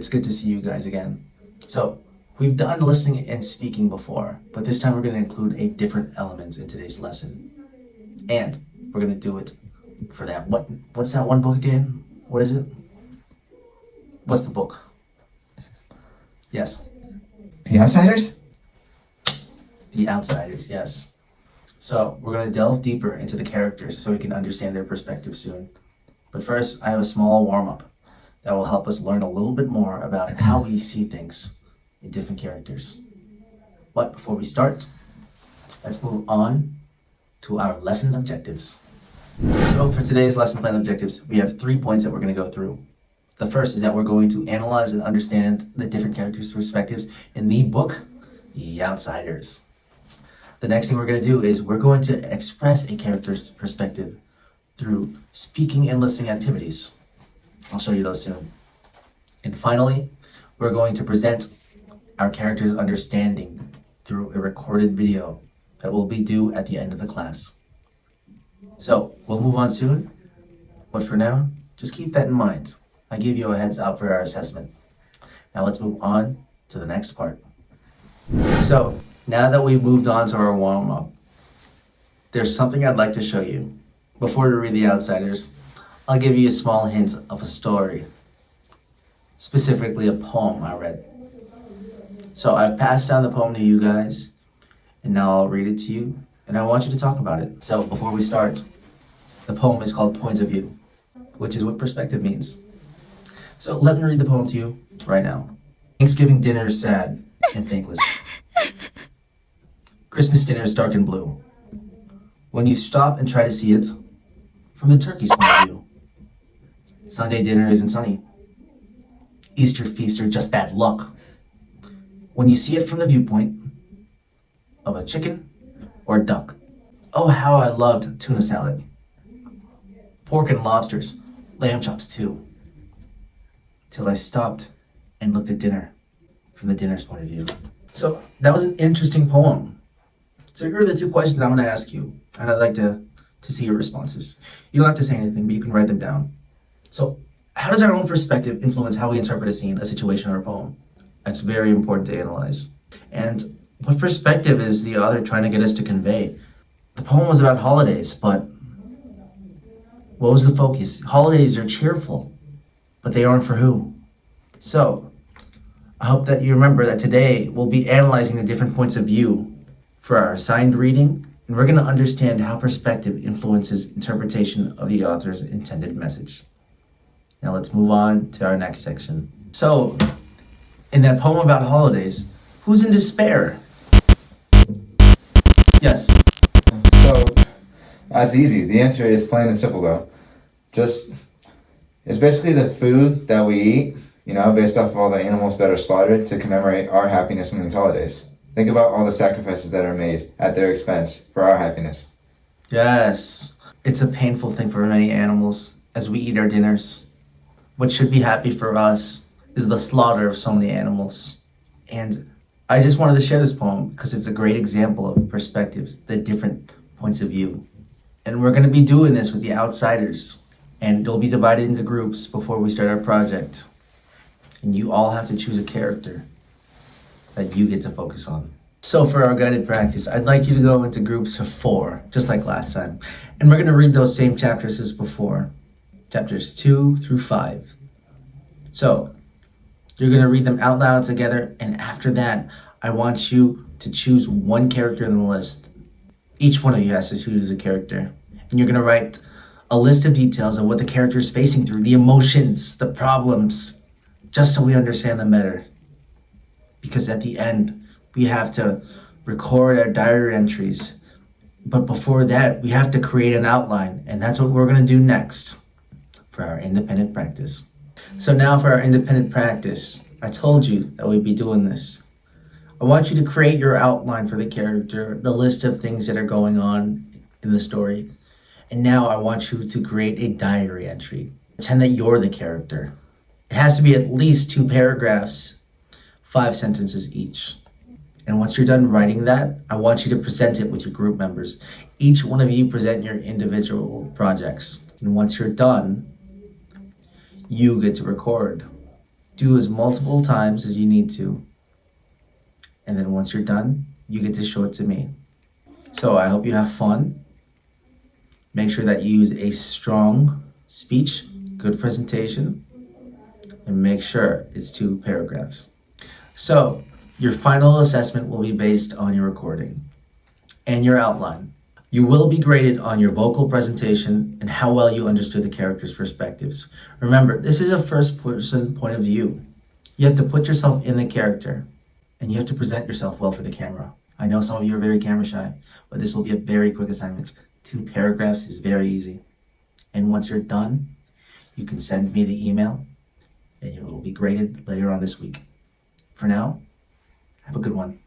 It's good to see you guys again. So, we've done listening and speaking before, but this time we're going to include a different element in today's lesson. And we're going to do it for that. What's that one book again? What is it? What's the book? Yes. The Outsiders? The Outsiders, yes. So, we're going to delve deeper into the characters so we can understand their perspective soon. But first, I have a small warm-up that will help us learn a little bit more about how we see things in different characters. But before we start, let's move on to our lesson objectives. So for today's lesson plan objectives, we have 3 points that we're going to go through. The first is that we're going to analyze and understand the different characters' perspectives in the book, The Outsiders. The next thing we're going to do is we're going to express a character's perspective through speaking and listening activities. I'll show you those soon. And finally, we're going to present our character's understanding through a recorded video that will be due at the end of the class. So, we'll move on soon, but for now, just keep that in mind. I gave you a heads up for our assessment. Now let's move on to the next part. So, now that we've moved on to our warm-up, there's something I'd like to show you. Before we read The Outsiders, I'll give you a small hint of a story, specifically a poem I read. So I've passed down the poem to you guys, and now I'll read it to you, and I want you to talk about it. So before we start, the poem is called Points of View, which is what perspective means. So let me read the poem to you right now. Thanksgiving dinner is sad and thankless. Christmas dinner is dark and blue. When you stop and try to see it from the turkey's point of view. Sunday dinner isn't sunny. Easter feasts are just bad luck. When you see it from the viewpoint of a chicken or a duck. Oh, how I loved tuna salad. Pork and lobsters, lamb chops too. Till I stopped and looked at dinner from the dinner's point of view. So that was an interesting poem. So here are the 2 questions I'm going to ask you, and I'd like to see your responses. You don't have to say anything, but you can write them down. So, how does our own perspective influence how we interpret a scene, a situation, or a poem? That's very important to analyze. And what perspective is the author trying to get us to convey? The poem was about holidays, but what was the focus? Holidays are cheerful, but they aren't for who? So, I hope that you remember that today we'll be analyzing the different points of view for our assigned reading, and we're going to understand how perspective influences interpretation of the author's intended message. Now let's move on to our next section. So, in that poem about holidays, who's in despair? Yes. So, that's easy. The answer is plain and simple though. It's basically the food that we eat, based off of all the animals that are slaughtered to commemorate our happiness in these holidays. Think about all the sacrifices that are made at their expense for our happiness. Yes. It's a painful thing for many animals as we eat our dinners. What should be happy for us is the slaughter of so many animals. And I just wanted to share this poem because it's a great example of perspectives, the different points of view. And we're going to be doing this with the Outsiders. And it'll be divided into groups before we start our project. And you all have to choose a character that you get to focus on. So for our guided practice, I'd like you to go into groups of 4, just like last time. And we're going to read those same chapters as before, chapters 2 through 5. So you're going to read them out loud together, and after that, I want you to choose one character in the list. Each one of you has to choose a character. And you're going to write a list of details of what the character is facing through, the emotions, the problems, just so we understand them better. Because at the end, we have to record our diary entries. But before that, we have to create an outline. And that's what we're going to do next for our independent practice. So now for our independent practice, I told you that we'd be doing this. I want you to create your outline for the character, the list of things that are going on in the story. And now I want you to create a diary entry. Pretend that you're the character. It has to be at least 2 paragraphs, 5 sentences each. And once you're done writing that, I want you to present it with your group members. Each one of you present your individual projects. And once you're done, you get to record Do as multiple times as you need to. And then once you're done, you get to show it to me. So I hope you have fun. Make sure that you use a strong speech, good presentation, and make sure it's 2 paragraphs. So your final assessment will be based on your recording and your outline. You will be graded on your vocal presentation and how well you understood the character's perspectives. Remember, this is a first-person point of view. You have to put yourself in the character, and you have to present yourself well for the camera. I know some of you are very camera shy, but this will be a very quick assignment. 2 paragraphs is very easy. And once you're done, you can send me the email, and it will be graded later on this week. For now, have a good one.